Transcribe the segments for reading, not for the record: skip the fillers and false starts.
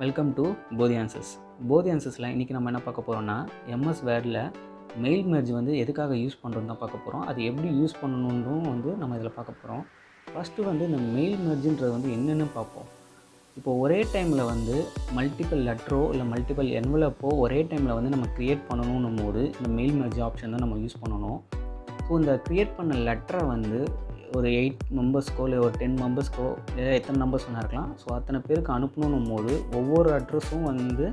Welcome to போதி answers. போதி ஆன்சர்ஸில் இன்றைக்கி நம்ம என்ன பார்க்க போகிறோம்னா, எம்எஸ் வேர்டில் மெயில் மெர்ஜ் வந்து எதுக்காக யூஸ் பண்ணுறோன்னு தான் பார்க்க போகிறோம். அது எப்படி யூஸ் பண்ணணுன்றும் வந்து நம்ம இதில் பார்க்க போகிறோம். ஃபஸ்ட்டு வந்து இந்த மெயில் மெர்ஜுன்றது வந்து என்னென்னு பார்ப்போம். இப்போ ஒரே டைமில் வந்து மல்டிபிள் லெட்டரோ இல்லை மல்டிபிள் என்வலப்போ ஒரே டைமில் வந்து நம்ம க்ரியேட் பண்ணணுன்னும் போது இந்த மெயில் மெர்ஜ் ஆப்ஷன் தான் நம்ம யூஸ் பண்ணணும். ஸோ இந்த க்ரியேட் பண்ண லெட்டரை வந்து ஒரு 8 மெம்பர்ஸ்க்கோ இல்லை ஒரு 10 மெம்பர்ஸ்க்கோ இல்லை எத்தனை நம்பர்ஸ் வேணா இருக்கலாம். ஸோ அத்தனை பேருக்கு அனுப்பணும் போது ஒவ்வொரு அட்ரஸும் வந்து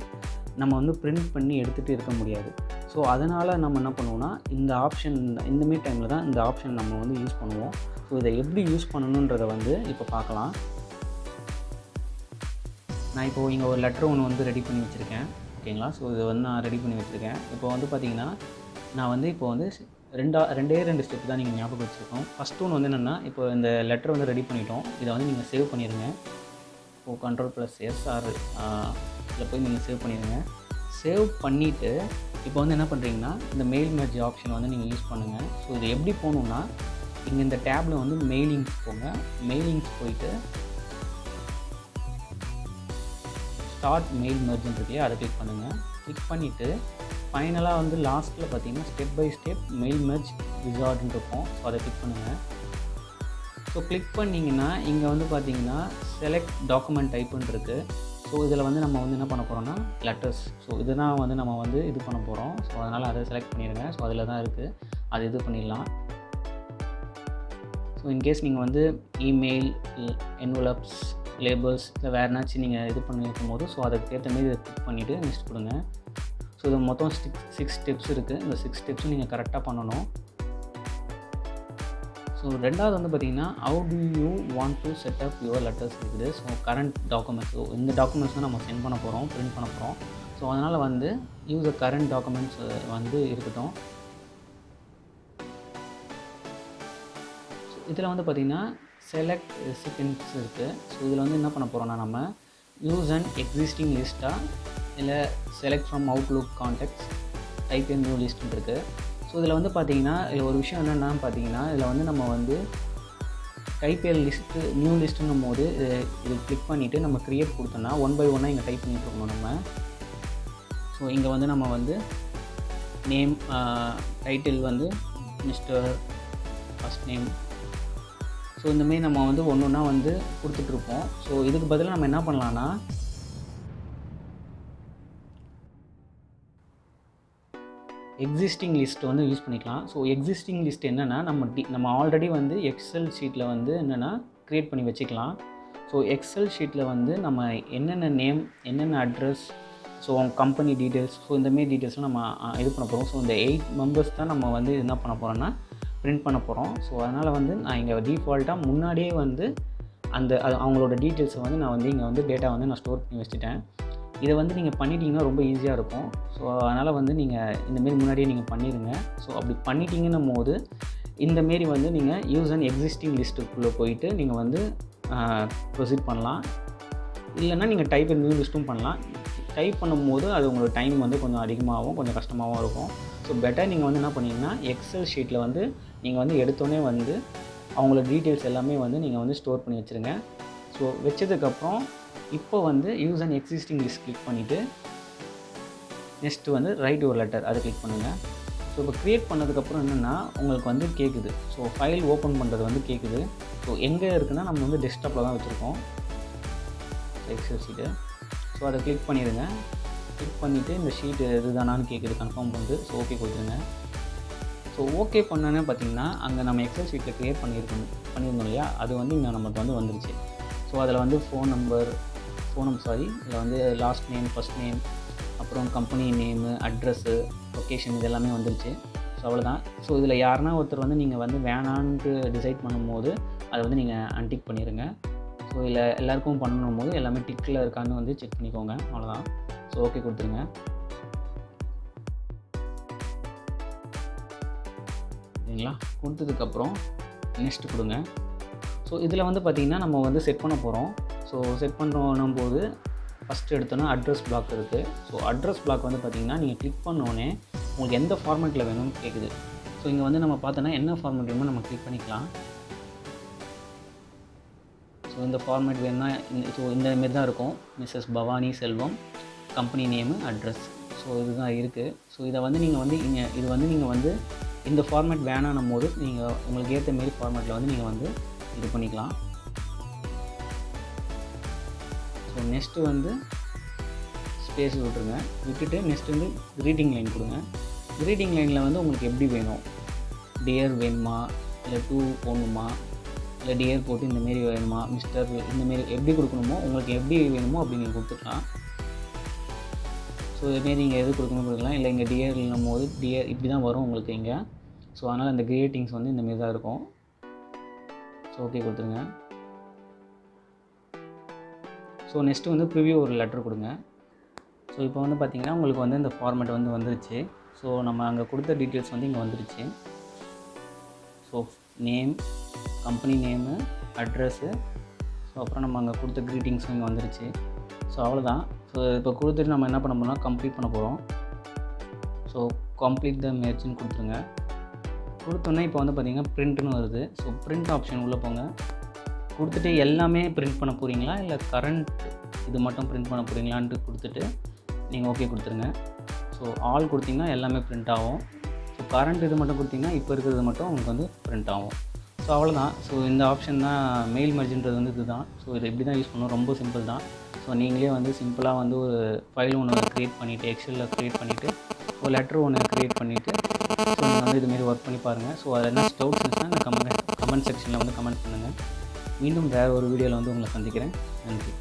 நம்ம வந்து பிரிண்ட் பண்ணி எடுத்துகிட்டு இருக்க முடியாது. ஸோ அதனால் நம்ம என்ன பண்ணுவோம்னா, இந்த ஆப்ஷன் இந்தமாரி டைமில் தான் இந்த ஆப்ஷன் நம்ம வந்து யூஸ் பண்ணுவோம். ஸோ இதை எப்படி யூஸ் பண்ணணுன்றதை வந்து இப்போ பார்க்கலாம். நான் இப்போது இங்கே ஒரு லெட்டர் ஒன்று வந்து ரெடி பண்ணி வச்சுருக்கேன். ஓகேங்களா? ஸோ இதை வந்து நான் ரெடி பண்ணி வச்சுருக்கேன். இப்போ வந்து பார்த்திங்கன்னா நான் வந்து இப்போ வந்து ரெண்டே ஸ்டெப் தான் நீங்கள் ஞாபகம் வச்சுருக்கோம். ஃபஸ்ட் ஒன்று வந்து என்னென்னா, இப்போ இந்த லெட்டர் வந்து ரெடி பண்ணிட்டோம். இதை வந்து நீங்கள் சேவ் பண்ணிடுங்க. இப்போது Ctrl+S இதில் போய் நீங்கள் சேவ் பண்ணிடுங்க. சேவ் பண்ணிவிட்டு இப்போ வந்து என்ன பண்ணுறீங்கன்னா, இந்த மெயில் மெர்ஜ் ஆப்ஷன் வந்து நீங்கள் யூஸ் பண்ணுங்கள். ஸோ இது எப்படி போகணுன்னா, இங்கே இந்த டேப்பில் வந்து மெயிலிங்ஸ் போங்க. மெயிலிங்ஸ் போயிட்டு ஸ்டார்ட் மெயில் மெர்ஜ்னு இருக்கே அதை கிளிக் பண்ணுங்கள். கிளிக் பண்ணிவிட்டு ஃபைனலாக வந்து லாஸ்ட்டில் பார்த்தீங்கன்னா step by step mail merge விசார்ட்னு இருக்கும். ஸோ அதை கிளிக் பண்ணுங்கள். ஸோ கிளிக் பண்ணிங்கன்னா இங்கே வந்து பார்த்தீங்கன்னா செலக்ட் டாக்குமெண்ட் டைப்புன்னு இருக்குது. ஸோ இதில் வந்து நம்ம வந்து என்ன பண்ண போகிறோம்னா லெட்டர்ஸ். ஸோ இதுதான் வந்து நம்ம வந்து இது பண்ண போகிறோம். ஸோ அதனால் அதை செலக்ட் பண்ணிடுங்க. ஸோ அதில் தான் இருக்குது, அது இது பண்ணிடலாம். ஸோ இன்கேஸ் நீங்கள் வந்து இமெயில், என்வலப்ஸ், லேபிள்ஸ் இல்லை வேறு என்னாச்சும் நீங்கள் இது பண்ணியிருக்கும் போது ஸோ அதுக்கு ஏற்ற மாரி இதை கிளிக் பண்ணிவிட்டு நெக்ஸ்ட் கொடுங்க. ஸோ இது மொத்தம் 6 ஸ்டெப்ஸ் இருக்குது. இந்த 6 ஸ்டெப்ஸும் நீங்கள் கரெக்டாக பண்ணணும். ஸோ ரெண்டாவது வந்து பார்த்திங்கன்னா, how do you want to set up your letters இருக்குது. So current documents. ஸோ இந்த டாக்குமெண்ட்ஸ் தான் நம்ம சென்ட் பண்ண போகிறோம், பிரிண்ட் பண்ண போகிறோம். ஸோ அதனால் வந்து யூஸ் கரண்ட் டாக்குமெண்ட்ஸ் வந்து இருக்கட்டும். ஸோ இதில் வந்து பார்த்திங்கன்னா செலக்ட் ரெசிபியன்ட்ஸ் இருக்குது. ஸோ இதில் வந்து என்ன பண்ண போகிறோம்னா, நம்ம யூஸ் அண்ட் எக்ஸிஸ்டிங் லிஸ்ட்டாக இல்லை select from Outlook contacts type new லிஸ்ட்னு இருக்குது. ஸோ இதில் வந்து பார்த்திங்கன்னா இதில் ஒரு விஷயம் என்னென்னா பார்த்தீங்கன்னா, இதில் வந்து நம்ம வந்து டைப் லிஸ்ட்டு நியூ லிஸ்ட்டுன்னும் போது இது கிளிக் பண்ணிவிட்டு நம்ம க்ரியேட் கொடுத்தோன்னா 1 by 1 இங்கே டைப் பண்ணிட்டு இருக்கணும் நம்ம. ஸோ இங்கே வந்து நம்ம வந்து நேம், டைட்டில் வந்து மிஸ்டர், ஃபஸ்ட் நேம். ஸோ இந்தமாரி நம்ம வந்து ஒன்று ஒன்றா வந்து கொடுத்துட்ருப்போம். ஸோ இதுக்கு பதிலாக நம்ம என்ன பண்ணலான்னா, எக்ஸிஸ்டிங் லிஸ்ட் வந்து யூஸ் பண்ணிக்கலாம். ஸோ எக்ஸிஸ்டிங் லிஸ்ட் என்னென்னா, நம்ம ஆல்ரெடி வந்து எக்ஸல் ஷீட்டில் வந்து என்னென்னா க்ரியேட் பண்ணி வச்சுக்கலாம். ஸோ எக்ஸல் ஷீட்டில் வந்து நம்ம என்னென்ன நேம், என்னென்ன address, so company details, so இந்தமாரி டீட்டெயில்ஸ்லாம் நம்ம இது பண்ண போகிறோம். ஸோ இந்த 8 மெம்பர்ஸ் தான் நம்ம வந்து என்ன பண்ண போகிறோன்னா பிரிண்ட் பண்ண போகிறோம். ஸோ அதனால் வந்து நான் இங்கே டிஃபால்ட்டாக முன்னாடியே வந்து அவங்களோட டீட்டெயில்ஸை வந்து நான் வந்து இங்கே வந்து டேட்டா வந்து நான் ஸ்டோர் பண்ணி வச்சுட்டேன். இதை வந்து நீங்கள் பண்ணிட்டீங்கன்னா ரொம்ப ஈஸியாக இருக்கும். ஸோ அதனால் வந்து நீங்கள் இந்தமாரி முன்னாடியே நீங்கள் பண்ணிடுங்க. ஸோ அப்படி பண்ணிட்டீங்கன்னும் போது இந்தமாரி வந்து நீங்கள் யூஸ் அண்ட் எக்ஸிஸ்டிங் லிஸ்ட்டுக்குள்ளே போயிட்டு நீங்கள் வந்து ப்ரொசீட் பண்ணலாம். இல்லைன்னா நீங்கள் டைப் நியூ லிஸ்ட்டும் பண்ணலாம். டைப் பண்ணும்போது அது உங்களுக்கு டைம் வந்து கொஞ்சம் அதிகமாகவும் கொஞ்சம் கஷ்டமாகவும் இருக்கும். ஸோ பெட்டர் நீங்கள் வந்து என்ன பண்ணிங்கன்னா, எக்ஸல் ஷீட்டில் வந்து நீங்கள் வந்து எடுத்தோடனே வந்து அவங்களோட டீட்டெயில்ஸ் எல்லாமே வந்து நீங்கள் வந்து ஸ்டோர் பண்ணி வச்சுருங்க. ஸோ வச்சதுக்கப்புறம் இப்போ வந்து use and existing list click பண்ணிவிட்டு நெக்ஸ்ட்டு வந்து ரைட் யுவர் லெட்டர் அதை கிளிக் பண்ணுங்கள். ஸோ இப்போ க்ரியேட் பண்ணதுக்கப்புறம் என்னென்னா உங்களுக்கு வந்து கேட்குது. ஸோ ஃபைல் ஓப்பன் பண்ணுறது வந்து கேட்குது. ஸோ எங்கே இருக்குன்னா நம்ம வந்து டெஸ்க்டாப்பில் தான் வச்சுருக்கோம் எக்ஸல் ஷீட்டு. ஸோ அதை கிளிக் பண்ணிடுங்க. கிளிக் பண்ணிவிட்டு இந்த ஷீட்டு இதுதானான்னு கேட்குது, கன்ஃபார்ம் பண்ணிட்டு ஸோ ஓகே கொடுத்துருங்க. ஸோ ஓகே பண்ணோன்னே பார்த்தீங்கன்னா அங்கே நம்ம எக்ஸல் ஷீட்டில் க்ரியேட் பண்ணியிருந்தோம் இல்லையா, அது வந்து இங்கே நமக்கு வந்து வந்துருச்சு. ஸோ அதில் வந்து ஃபோன் நம்பர் இதில் வந்து லாஸ்ட் நேம், ஃபஸ்ட் நேம், அப்புறம் கம்பெனி நேமு, அட்ரஸ்ஸு, லொக்கேஷன் இது எல்லாமே வந்துருச்சு. ஸோ அவ்வளோதான். ஸோ இதில் யாருன்னா ஒருத்தர் வந்து நீங்கள் வந்து வேணான்ட்டு டிசைட் பண்ணும்போது அதை வந்து நீங்கள் அன்டிக் பண்ணிடுங்க. ஸோ இதில் எல்லாருக்கும் பண்ணணும் போது எல்லாமே டிக்கில் இருக்கான்னு வந்து செக் பண்ணிக்கோங்க. அவ்வளோதான். ஸோ ஓகே கொடுத்துருங்க. சரிங்களா? கொடுத்ததுக்கப்புறம் நெக்ஸ்ட்டு கொடுங்க. ஸோ இதில் வந்து பார்த்திங்கன்னா நம்ம வந்து செட் பண்ண போகிறோம். ஸோ செட் பண்ணுறோம் போது ஃபஸ்ட்டு எடுத்தோன்னா அட்ரஸ் பிளாக் இருக்குது. ஸோ அட்ரஸ் பிளாக் வந்து பார்த்திங்கன்னா நீங்கள் கிளிக் பண்ணோடனே உங்களுக்கு எந்த ஃபார்மேட்டில் வேணும்னு கேட்குது. ஸோ இங்கே வந்து நம்ம பார்த்தோன்னா என்ன ஃபார்மேட் வேணுமோ நம்ம கிளிக் பண்ணிக்கலாம். ஸோ இந்த ஃபார்மேட் வேணும்னா இந்த மாரி தான் இருக்கும். மிஸ்ஸஸ் பவானி செல்வம், கம்பெனி நேமு, அட்ரஸ். ஸோ இதுதான் இருக்குது. ஸோ இதை வந்து நீங்கள் வந்து நீங்கள் வந்து இந்த ஃபார்மேட் வேணான்னும் போது நீங்கள் உங்களுக்கு ஏற்ற மாரி ஃபார்மேட்டில் வந்து நீங்கள் வந்து இது பண்ணிக்கலாம். ஸோ நெக்ஸ்ட்டு வந்து ஸ்பேஸ் விட்டுருங்க. விட்டுட்டு நெக்ஸ்ட் வந்து க்ரீட்டிங் லைன் கொடுங்க. க்ரீட்டிங் லைனில் வந்து உங்களுக்கு எப்படி வேணும், டியர் வேணுமா, இல்லை டூ போடணுமா, இல்லை டியர் போட்டு இந்தமாரி வேணுமா, மிஸ்டர் இந்தமாரி எப்படி கொடுக்கணுமோ உங்களுக்கு எப்படி வேணுமோ அப்படி நீங்கள் கொடுத்துக்கலாம். ஸோ இதுமாரி நீங்கள் எது கொடுக்கலாம். இல்லை இங்கே டியர் இல்லைன்னும் போது டியர் இப்படி தான் வரும் உங்களுக்கு இங்கே. ஸோ அதனால் இந்த கிரீட்டிங்ஸ் வந்து இந்தமாரி தான் இருக்கும். ஸோ ஓகே கொடுத்துருங்க. ஸோ நெக்ஸ்ட்டு வந்து ப்ரிவ்யூ ஒரு லெட்டர் கொடுங்க. ஸோ இப்போ வந்து பார்த்திங்கன்னா உங்களுக்கு வந்து இந்த ஃபார்மேட் வந்து வந்துருச்சு. ஸோ நம்ம அங்கே கொடுத்த டீட்டெயில்ஸ் வந்து இங்கே வந்துருச்சு. So name, company name, address, so அப்புறம் நம்ம அங்கே கொடுத்த க்ரீட்டிங்ஸும் இங்கே வந்துருச்சு. ஸோ அவ்வளோதான். ஸோ இப்போ கொடுத்துட்டு நம்ம என்ன பண்ண போகிறோம்னா கம்ப்ளீட் பண்ண போகிறோம். ஸோ கம்ப்ளீட் த மெர்ஜ்னு கொடுத்துருங்க. கொடுத்தோன்னே இப்போ வந்து பார்த்திங்கன்னா பிரிண்ட்னு வருது. ஸோ பிரிண்ட் ஆப்ஷன் உள்ளே போங்க. கொடுத்துட்டு எல்லாமே பிரிண்ட் பண்ண போகிறீங்களா இல்லை கரண்ட் இது மட்டும் பிரிண்ட் பண்ண போகிறீங்களான்ட்டு கொடுத்துட்டு நீங்கள் ஓகே கொடுத்துருங்க. ஸோ ஆல் கொடுத்திங்கன்னா எல்லாமே பிரிண்ட் ஆகும். ஸோ கரண்ட் இது மட்டும் கொடுத்திங்கன்னா இப்போ இருக்கிறது மட்டும் உங்களுக்கு வந்து பிரிண்ட் ஆகும். ஸோ அவ்வளோதான். ஸோ இந்த ஆப்ஷன் தான் மெயில் மெர்ஜ்ன்றது வந்து இதுதான். ஸோ இது எப்படி தான் யூஸ் பண்ணணும், ரொம்ப சிம்பிள் தான். ஸோ நீங்களே வந்து சிம்பிளாக வந்து ஒரு ஃபைல் ஒன்று க்ரியேட் பண்ணிவிட்டு எக்ஸலில் க்ரியேட் பண்ணிவிட்டு ஒரு லெட்ரு ஒன்று க்ரியேட் பண்ணிவிட்டு ஸோ நீங்கள் வந்து இதுமாரி ஒர்க் பண்ணி பாருங்கள். ஸோ அதில் என்ன டவுட்ஸ் இருந்துச்சுன்னா கமெண்ட் செக்ஷனில் வந்து கமெண்ட் பண்ணுங்கள். மீண்டும் வேறு ஒரு வீடியோவில் வந்து உங்களை சந்திக்கிறேன். நன்றி.